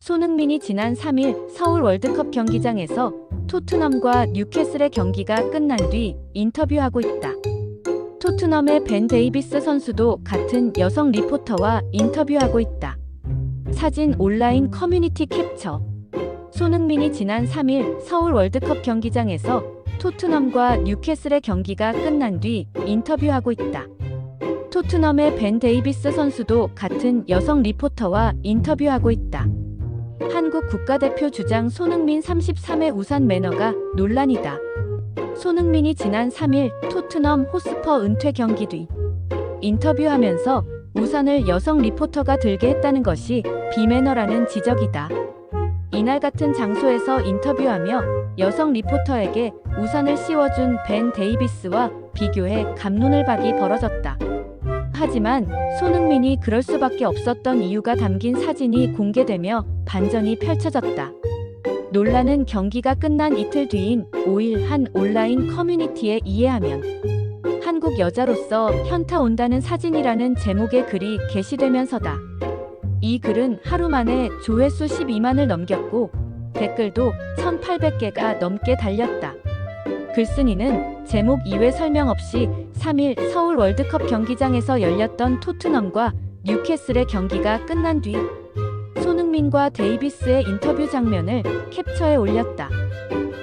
손흥민이 지난 3일 서울 월드컵 경기장에서 토트넘과 뉴캐슬의 경기가 끝난 뒤 인터뷰하고 있다. 토트넘의 벤 데이비스 선수도 같은 여성 리포터와 인터뷰하고 있다. 사진 온라인 커뮤니티 캡처. 손흥민이 지난 3일 서울 월드컵 경기장에서 토트넘과 뉴캐슬의 경기가 끝난 뒤 인터뷰하고 있다. 토트넘의 벤 데이비스 선수도 같은 여성 리포터와 인터뷰하고 있다. 한국 국가대표 주장 손흥민 33회 우산 매너가 논란이다. 손흥민이 지난 3일 토트넘 호스퍼 은퇴 경기 뒤 인터뷰하면서 우산을 여성 리포터가 들게 했다는 것이 비매너라는 지적이다. 이날 같은 장소에서 인터뷰하며 여성 리포터에게 우산을 씌워준 벤 데이비스와 비교해 갑론을박이 벌어졌다. 하지만 손흥민이 그럴 수밖에 없었던 이유가 담긴 사진이 공개되며 반전이 펼쳐졌다. 논란은 경기가 끝난 이틀 뒤인 5일 한 온라인 커뮤니티에 이해하면 한국 여자로서 현타 온다는 사진이라는 제목의 글이 게시되면서다. 이 글은 하루 만에 조회수 12만을 넘겼고 댓글도 1,800개가 넘게 달렸다. 글쓴이는 제목 이외 설명 없이 3일 서울 월드컵 경기장에서 열렸던 토트넘과 뉴캐슬의 경기가 끝난 뒤 손흥민과 데이비스의 인터뷰 장면을 캡처해 올렸다.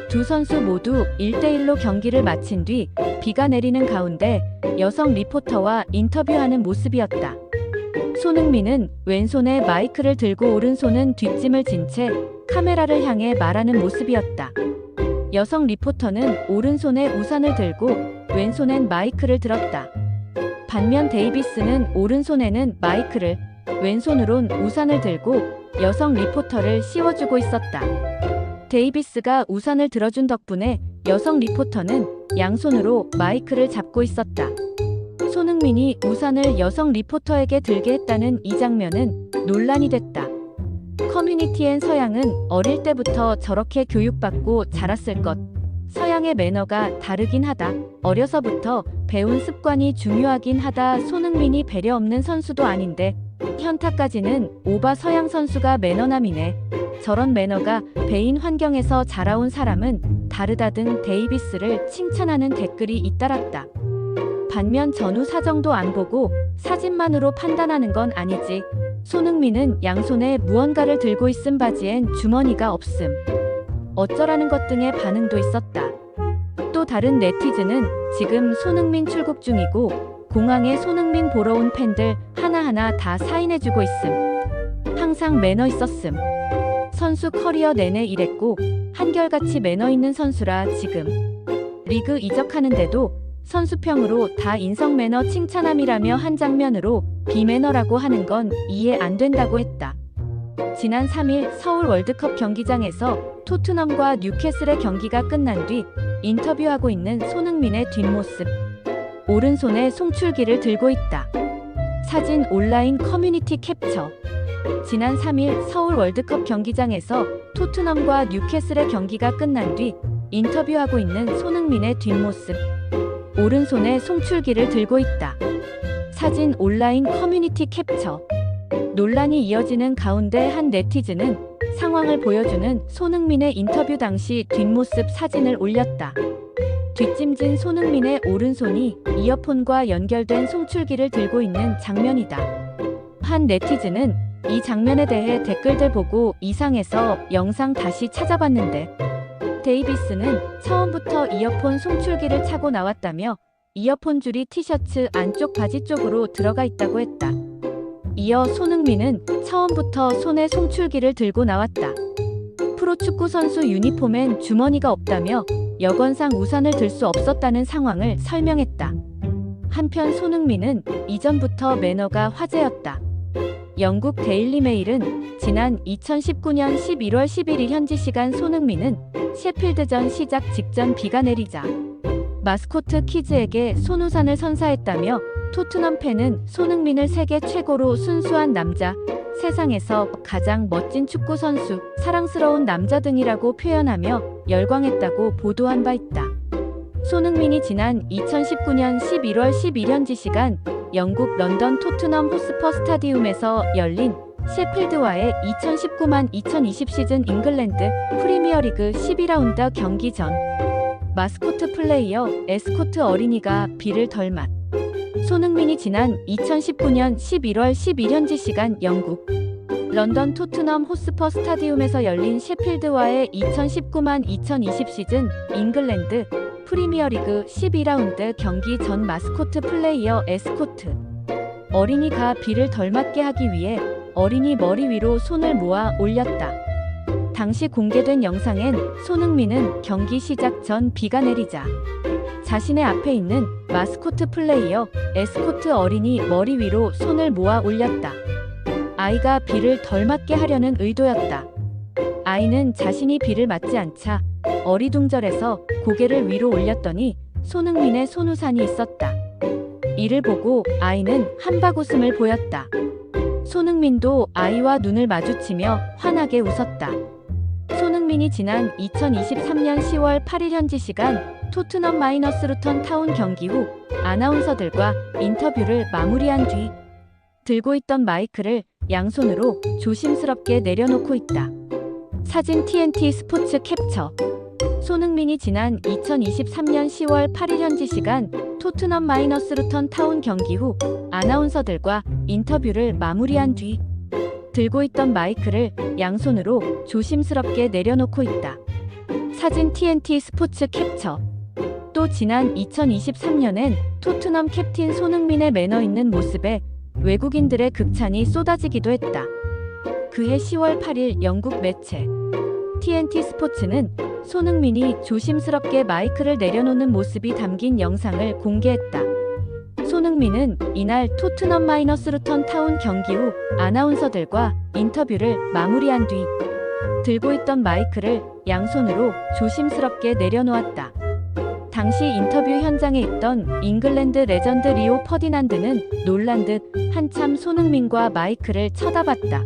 두 선수 모두 1대1로 경기를 마친 뒤 비가 내리는 가운데 여성 리포터와 인터뷰하는 모습이었다. 손흥민은 왼손에 마이크를 들고 오른손은 뒷짐을 진 채 카메라를 향해 말하는 모습이었다. 여성 리포터는 오른손에 우산을 들고 왼손엔 마이크를 들었다. 반면 데이비스는 오른손에는 마이크를, 왼손으론 우산을 들고 여성 리포터를 씌워주고 있었다. 데이비스가 우산을 들어준 덕분에 여성 리포터는 양손으로 마이크를 잡고 있었다. 손흥민이 우산을 여성 리포터에게 들게 했다는 이 장면은 논란이 됐다. 커뮤니티엔 서양은 어릴 때부터 저렇게 교육받고 자랐을 것. 서양의 매너가 다르긴 하다. 어려서부터 배운 습관이 중요하긴 하다. 손흥민이 배려 없는 선수도 아닌데 현타까지는 오바 서양 선수가 매너남이네. 저런 매너가 배인 환경에서 자라온 사람은 다르다 등 데이비스를 칭찬하는 댓글이 잇따랐다. 반면 전후 사정도 안 보고 사진만으로 판단하는 건 아니지. 손흥민은 양손에 무언가를 들고 있음, 바지엔 주머니가 없음. 어쩌라는 것 등의 반응도 있었다. 또 다른 네티즌은 지금 손흥민 출국 중이고 공항에 손흥민 보러 온 팬들 하나하나 다 사인해주고 있음. 항상 매너 있었음. 선수 커리어 내내 이랬고 한결같이 매너 있는 선수라 지금 리그 이적하는데도 선수평으로 다 인성 매너 칭찬함이라며 한 장면으로 비매너라고 하는 건 이해 안 된다고 했다. 지난 3일 서울 월드컵 경기장에서 토트넘과 뉴캐슬의 경기가 끝난 뒤 인터뷰하고 있는 손흥민의 뒷모습. 오른손에 송출기를 들고 있다. 사진 온라인 커뮤니티 캡처. 지난 3일 서울 월드컵 경기장에서 토트넘과 뉴캐슬의 경기가 끝난 뒤 인터뷰하고 있는 손흥민의 뒷모습. 오른손에 송출기를 들고 있다. 사진 온라인 커뮤니티 캡처. 논란이 이어지는 가운데 한 네티즌은 상황을 보여주는 손흥민의 인터뷰 당시 뒷모습 사진을 올렸다. 뒷짐진 손흥민의 오른손이 이어폰과 연결된 송출기를 들고 있는 장면이다. 한 네티즌은 이 장면에 대해 댓글들 보고 이상해서 영상 다시 찾아봤는데 데이비스는 처음부터 이어폰 송출기를 차고 나왔다며 이어폰 줄이 티셔츠 안쪽 바지 쪽으로 들어가 있다고 했다. 이어 손흥민은 처음부터 손에 송출기를 들고 나왔다. 프로축구 선수 유니폼엔 주머니가 없다며 여건상 우산을 들 수 없었다는 상황을 설명했다. 한편 손흥민은 이전부터 매너가 화제였다. 영국 데일리 메일은 지난 2019년 11월 11일 현지 시간 손흥민은 셰필드전 시작 직전 비가 내리자 마스코트 키즈에게 손우산을 선사했다며 토트넘 팬은 손흥민을 세계 최고로 순수한 남자, 세상에서 가장 멋진 축구 선수, 사랑스러운 남자 등이라고 표현하며 열광했다고 보도한 바 있다. 손흥민이 지난 2019년 11월 12일 현지 시간 영국 런던 토트넘 호스퍼 스타디움에서 열린 셰필드와의 2019-2020 시즌 잉글랜드 프리미어리그 12라운드 경기 전 마스코트 플레이어 에스코트 어린이가 비를 덜맛. 손흥민이 지난 2019년 11월 11현지 시간 영국 런던 토트넘 호스퍼 스타디움에서 열린 셰필드와의 2019-2020 시즌 잉글랜드 프리미어리그 12라운드 경기 전 마스코트 플레이어 에스코트 어린이가 비를 덜 맞게 하기 위해 어린이 머리 위로 손을 모아 올렸다. 당시 공개된 영상엔 손흥민은 경기 시작 전 비가 내리자 자신의 앞에 있는 마스코트 플레이어 에스코트 어린이 머리 위로 손을 모아 올렸다. 아이가 비를 덜 맞게 하려는 의도였다. 아이는 자신이 비를 맞지 않자 어리둥절해서 고개를 위로 올렸더니 손흥민의 손우산이 있었다. 이를 보고 아이는 한박 웃음을 보였다. 손흥민도 아이와 눈을 마주치며 환하게 웃었다. 손흥민이 지난 2023년 10월 8일 현지 시간 토트넘 마이너스 루턴 타운 경기 후 아나운서들과 인터뷰를 마무리한 뒤 들고 있던 마이크를 양손으로 조심스럽게 내려놓고 있다. 사진 TNT 스포츠 캡처. 손흥민이 지난 2023년 10월 8일 현지 시간 토트넘 마이너스 루턴 타운 경기 후 아나운서들과 인터뷰를 마무리한 뒤 들고 있던 마이크를 양손으로 조심스럽게 내려놓고 있다. 사진 TNT 스포츠 캡처. 또 지난 2023년엔 토트넘 캡틴 손흥민의 매너 있는 모습에 외국인들의 극찬이 쏟아지기도 했다. 그해 10월 8일 영국 매체 TNT 스포츠는 손흥민이 조심스럽게 마이크를 내려놓는 모습이 담긴 영상을 공개했다. 손흥민은 이날 토트넘 마이너스 루턴 타운 경기 후 아나운서들과 인터뷰를 마무리한 뒤 들고 있던 마이크를 양손으로 조심스럽게 내려놓았다. 당시 인터뷰 현장에 있던 잉글랜드 레전드 리오 퍼디난드는 놀란 듯 한참 손흥민과 마이크를 쳐다봤다.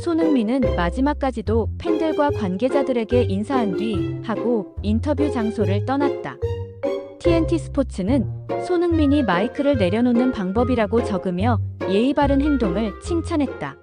손흥민은 마지막까지도 팬들과 관계자들에게 인사한 뒤 하고 인터뷰 장소를 떠났다. TNT 스포츠는 손흥민이 마이크를 내려놓는 방법이라고 적으며 예의 바른 행동을 칭찬했다.